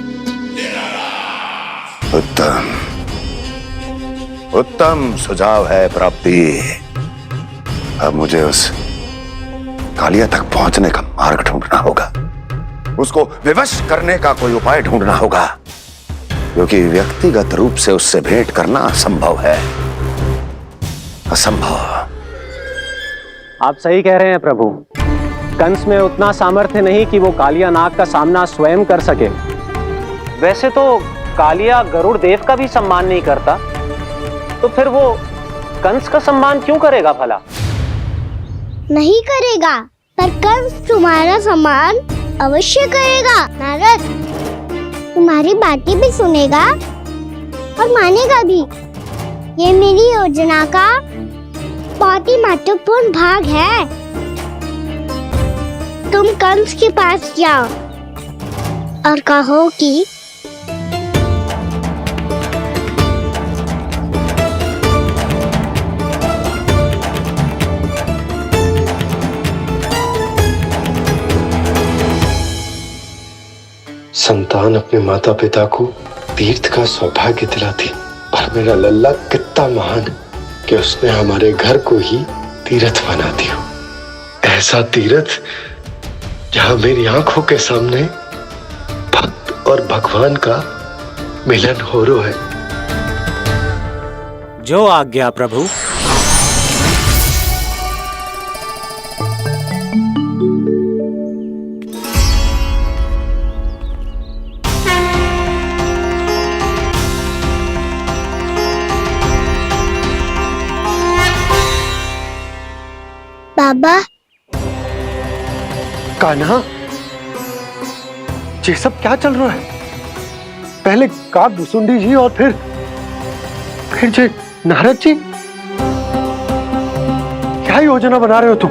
उत्तम उत्तम सुझाव है प्राप्ति। अब मुझे उस कालिया तक पहुंचने का मार्ग ढूंढना होगा। उसको विवश करने का कोई उपाय ढूंढना होगा, क्योंकि व्यक्तिगत रूप से उससे भेंट करना असंभव है। असंभव। आप सही कह रहे हैं प्रभु। कंस में उतना सामर्थ्य नहीं कि वो कालिया नाग का सामना स्वयं कर सके। वैसे तो कालिया गरुड़ देव का भी सम्मान नहीं करता, तो फिर वो कंस का सम्मान क्यों करेगा भला? नहीं करेगा, पर कंस तुम्हारा सम्मान अवश्य करेगा। नारद तुम्हारी बातें भी सुनेगा और मानेगा भी। ये मेरी योजना का बहुत ही महत्वपूर्ण भाग है। तुम कंस के पास जाओ और कहो कि संतान अपने माता पिता को तीर्थ का सौभाग्य दिलाती, और मेरा लल्ला कितना महान कि उसने हमारे घर को ही तीर्थ बना दिया। ऐसा तीर्थ जहां मेरी आंखों के सामने भक्त और भगवान का मिलन हो रहा है। जो आज्ञा प्रभु। बाबा। कान्हा, ये सब क्या चल रहा है? पहले काक भुसुंडी जी और फिर जे नारद जी। क्या योजना बना रहे हो तुम?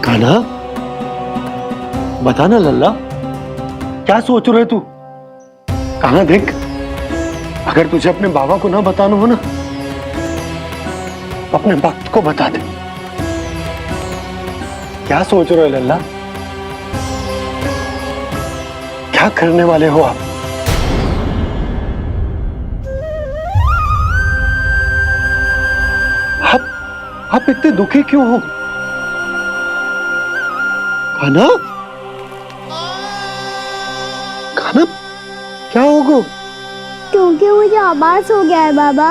कान्हा, बताना लल्ला, क्या सोच रहे तू? कान्हा देख, अगर तुझे अपने बाबा को ना बताना हो ना, अपने भक्त को बता दे। क्या सोच रहे हो लल्ला? क्या करने वाले हो आप? आप इतने दुखी क्यों हो? कान्हा, कान्हा, क्या होगा? क्योंकि मुझे आभास हो गया है बाबा,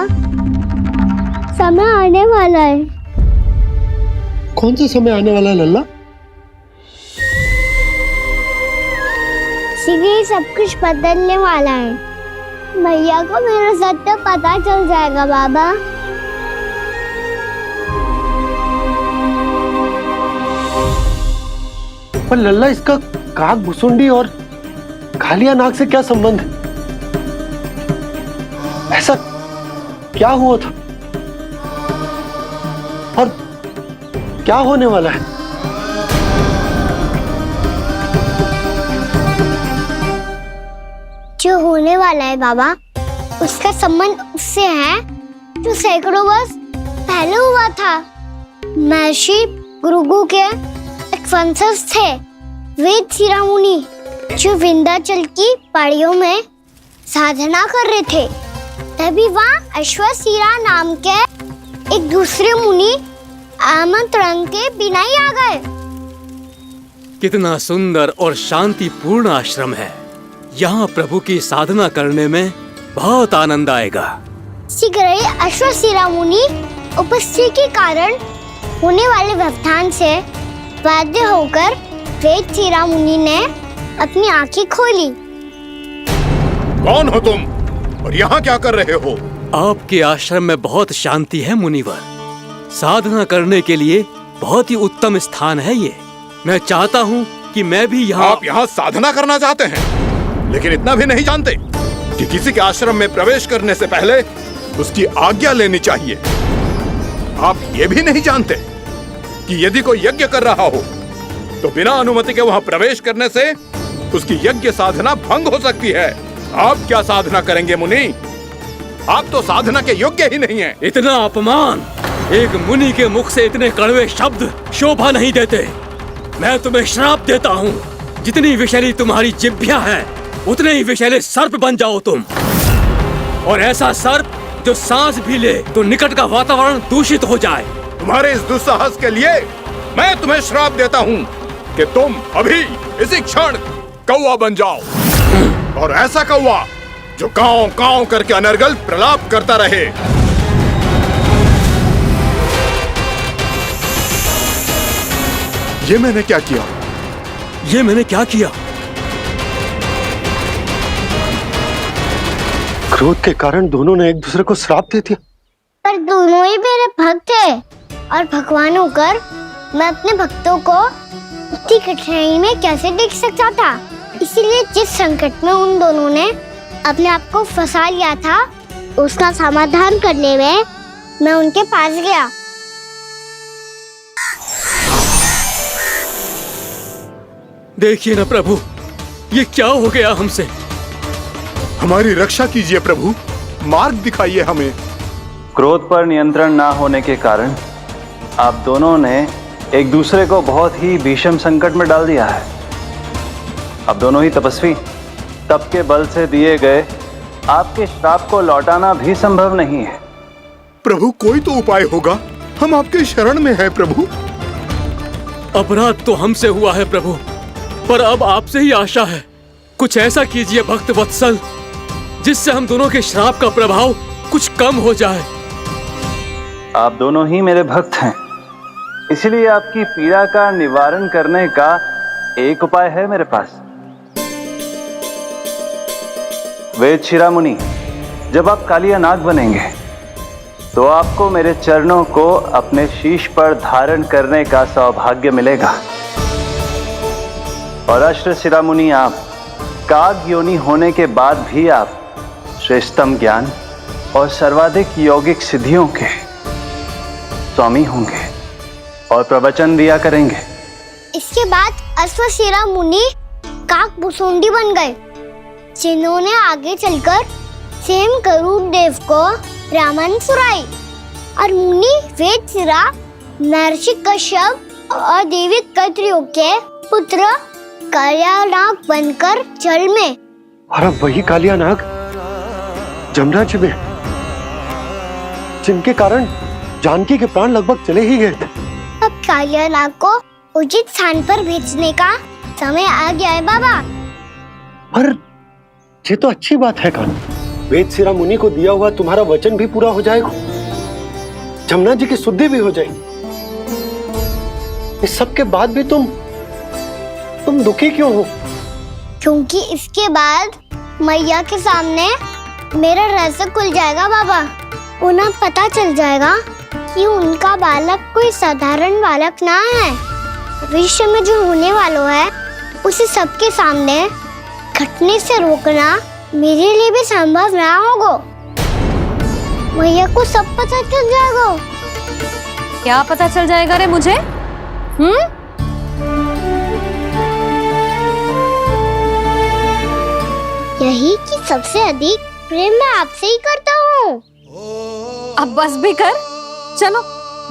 समय आने वाला है। कौन सा समय आने वाला है लल्ला? शीघ्र ही सब कुछ बदलने वाला है। भैया को मेरा सत्य पता चल जाएगा बाबा। पर लल्ला, इसका काक भुसुंडी और कालिया नाग से क्या संबंध है? ऐसा क्या हुआ था और क्या होने वाला है? जो होने वाला है बाबा, उसका संबंध उससे है जो सैकड़ों वर्ष पहले हुआ था। महर्षि भृगु के एक वंशज थे, वेद शिरोमणि, जो विंध्याचल की पहाड़ियों में साधना कर रहे थे। तभी वहाँ अश्वशिरा नाम के एक दूसरे मुनि आमंत्रण के बिना ही आ गए। कितना सुंदर और शांतिपूर्ण आश्रम है। यहाँ प्रभु की साधना करने में बहुत आनंद आएगा। शीघ्र ही अश्वशिरा मुनि उपस्थिति के कारण होने वाले व्यवधान से बाध्य होकर वेद शिरा मुनि ने अपनी आंखें खोली। कौन हो तुम और यहाँ क्या कर रहे हो? आपके आश्रम में बहुत शांति है मुनिवर। साधना करने के लिए बहुत ही उत्तम स्थान है ये। मैं चाहता हूँ कि मैं भी यहाँ। आप यहाँ साधना करना चाहते हैं, लेकिन इतना भी नहीं जानते कि किसी के आश्रम में प्रवेश करने से पहले उसकी आज्ञा लेनी चाहिए। आप ये भी नहीं जानते कि यदि कोई यज्ञ कर रहा हो तो बिना अनुमति के वहाँ प्रवेश करने से उसकी यज्ञ साधना भंग हो सकती है। आप क्या साधना करेंगे मुनि? आप तो साधना के योग्य ही नहीं हैं। इतना अपमान! एक मुनि के मुख से इतने कड़वे शब्द शोभा नहीं देते। मैं तुम्हें श्राप देता हूँ, जितनी विषैली तुम्हारी जिह्वा है उतने ही विषैले सर्प बन जाओ तुम। और ऐसा सर्प जो सांस भी ले तो निकट का वातावरण दूषित हो जाए। तुम्हारे इस दुस्साहस के लिए मैं तुम्हें श्राप देता हूँ कि तुम अभी इसी क्षण कौवा बन जाओ, और ऐसा कौवा जो कांव कांव करके अनर्गल प्रलाप करता रहे। ये मैंने क्या किया? ये मैंने क्या किया? क्रोध के कारण दोनों ने एक दूसरे को श्राप दे दिया। पर दोनों ही मेरे भक्त थे, और भगवान होकर मैं अपने भक्तों को इतनी कठिनाई में कैसे देख सकता था? इसीलिए जिस संकट में उन दोनों ने अपने आप को फंसा लिया था, उसका समाधान करने में मैं उनके पास गया। देखिए ना प्रभु, ये क्या हो गया हमसे? हमारी रक्षा कीजिए प्रभु, मार्ग दिखाइए हमें। क्रोध पर नियंत्रण ना होने के कारण आप दोनों ने एक दूसरे को बहुत ही भीषण संकट में डाल दिया है। अब दोनों ही तपस्वी, तप के बल से दिए गए आपके श्राप को लौटाना भी संभव नहीं है। प्रभु कोई तो उपाय होगा, हम आपके शरण में हैं प्रभु। अपराध तो हमसे हुआ है प्रभु, पर अब आपसे ही आशा है। कुछ ऐसा कीजिए भक्त वत्सल, जिससे हम दोनों के श्राप का प्रभाव कुछ कम हो जाए। आप दोनों ही मेरे भक्त हैं, इसलिए आपकी पीड़ा का निवारण करने का एक उपाय है मेरे पास। वेद शिरोमणि, जब आप कालिया नाग बनेंगे तो आपको मेरे चरणों को अपने शीश पर धारण करने का सौभाग्य मिलेगा। और अश्र शिरोमणि, आप काग योनि होने के बाद भी आप श्रेष्ठतम ज्ञान और सर्वाधिक यौगिक सिद्धियों के स्वामी होंगे और प्रवचन दिया करेंगे। इसके बाद अश्वशिरा मुनि काकभूषुंडी बन गए, जिन्होंने आगे चलकर स्वयं गरुड़ देव को रामायण सुनाई। और मुनि वेदशिरा महर्षि कश्यप और देवी कत्रियों के पुत्र कालिया नाग बनकर जल में, और अब वही कालिया नाग जमराज में, जिनके कारण जानकी के प्राण लगभग चले ही गए थे। अब कालिया नाग को उचित स्थान पर भेजने का समय आ गया है बाबा। पर ये तो अच्छी बात है कान्हा, वेदशिरा मुनि को दिया हुआ तुम्हारा वचन भी पूरा हो जाएगा, जमुना जी की शुद्धि भी हो जाएगी। इस सब के बाद भी तुम दुखी क्यों हो? क्योंकि इसके बाद मैया के सामने मेरा रहस्य खुल जाएगा बाबा। उन्हें पता चल जाएगा कि उनका बालक कोई साधारण बालक ना है। विश्व में जो होने वाला है उसे सबके सामने घटने से रोकना मेरे लिए भी संभव ना होगा। मैया को सब पता चल जाएगा। क्या पता चल जाएगा रे मुझे? यही कि सबसे अधिक प्रेम मैं आपसे ही करता हूँ। अब बस भी कर, चलो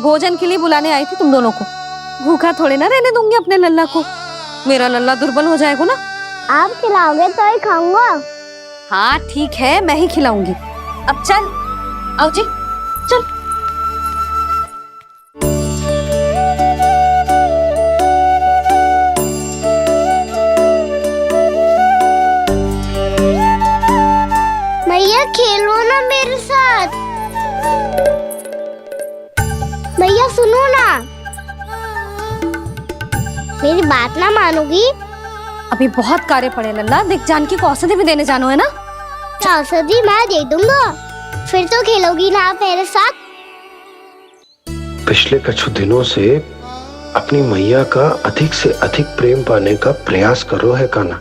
भोजन के लिए बुलाने आई थी तुम दोनों को। भूखा थोड़े ना रहने दूंगी अपने लल्ला को, मेरा लल्ला दुर्बल हो जाएगा ना। आप खिलाओगे तो ही खाऊंगा। हाँ ठीक है, मैं ही खिलाऊंगी। अब चल, आओ जी चल। मैया खेलो ना मेरे साथ। मैया सुनो ना, मेरी बात ना मानोगी? अभी बहुत कार्य पड़े लल्ला, देख जानकी को औषधि भी देने जानो है ना। औषधि मैं दे दूंगा, फिर तो खेलोगी ना आप मेरे साथ? पिछले कुछ दिनों से अपनी मैया का अधिक से अधिक प्रेम पाने का प्रयास करो है कान्हा।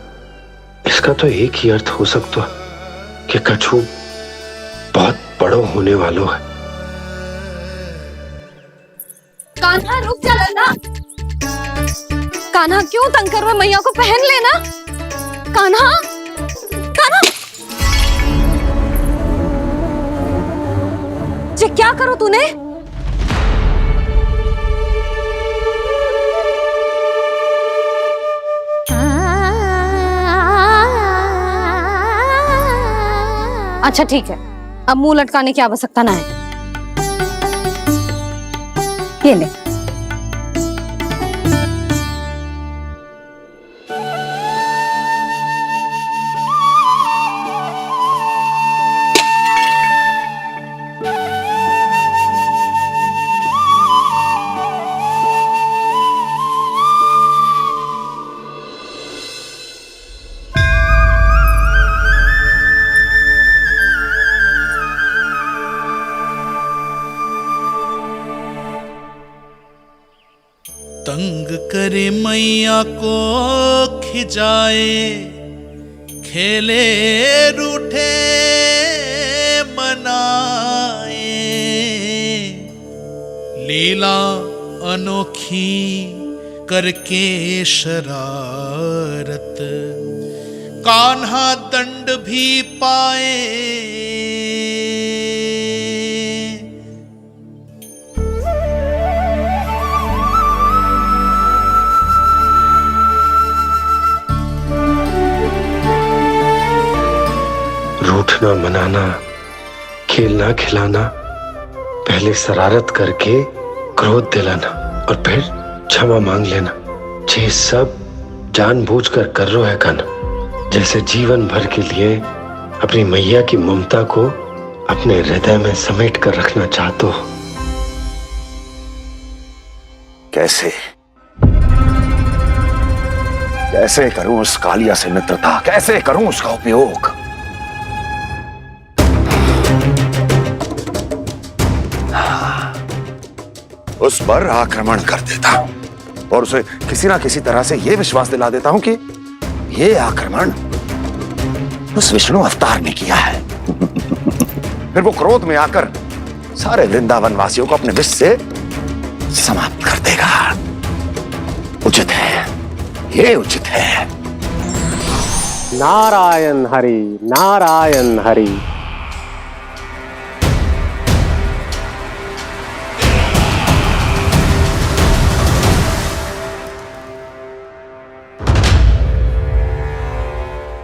इसका तो एक ही अर्थ हो सकता है कि कछु बहुत बड़ो होने वालो है। कान्हा रुक जा लल्ला। कान्हा क्यों तंग कर रहा है? मैया को पहन लेना। कान्हा, कान्हा, ये क्या करो तूने? अच्छा ठीक है, अब मुंह लटकाने की आवश्यकता ना है। ये ले। तंग करे मैया को खिजाए, खेले रूठे मनाए, लीला अनोखी करके शरारत, कान्हा दंड भी पाए। रूठना मनाना, खेलना खिलाना, पहले शरारत करके क्रोध दिलाना और फिर क्षमा मांग लेना, ये सब जानबूझकर कर रहे है कान्हा। जैसे जीवन भर के लिए अपनी मैया की ममता को अपने हृदय में समेट कर रखना चाहते हो। कैसे कैसे करूं उस कालिया से मित्रता, कैसे करूं उसका उपयोग? उस पर आक्रमण कर देता हूं और उसे किसी ना किसी तरह से यह विश्वास दिला देता हूं कि यह आक्रमण उस विष्णु अवतार ने किया है। फिर वो क्रोध में आकर सारे वृंदावन वासियों को अपने विष से समाप्त कर देगा। उचित है, ये उचित है। नारायण हरि, नारायण हरि।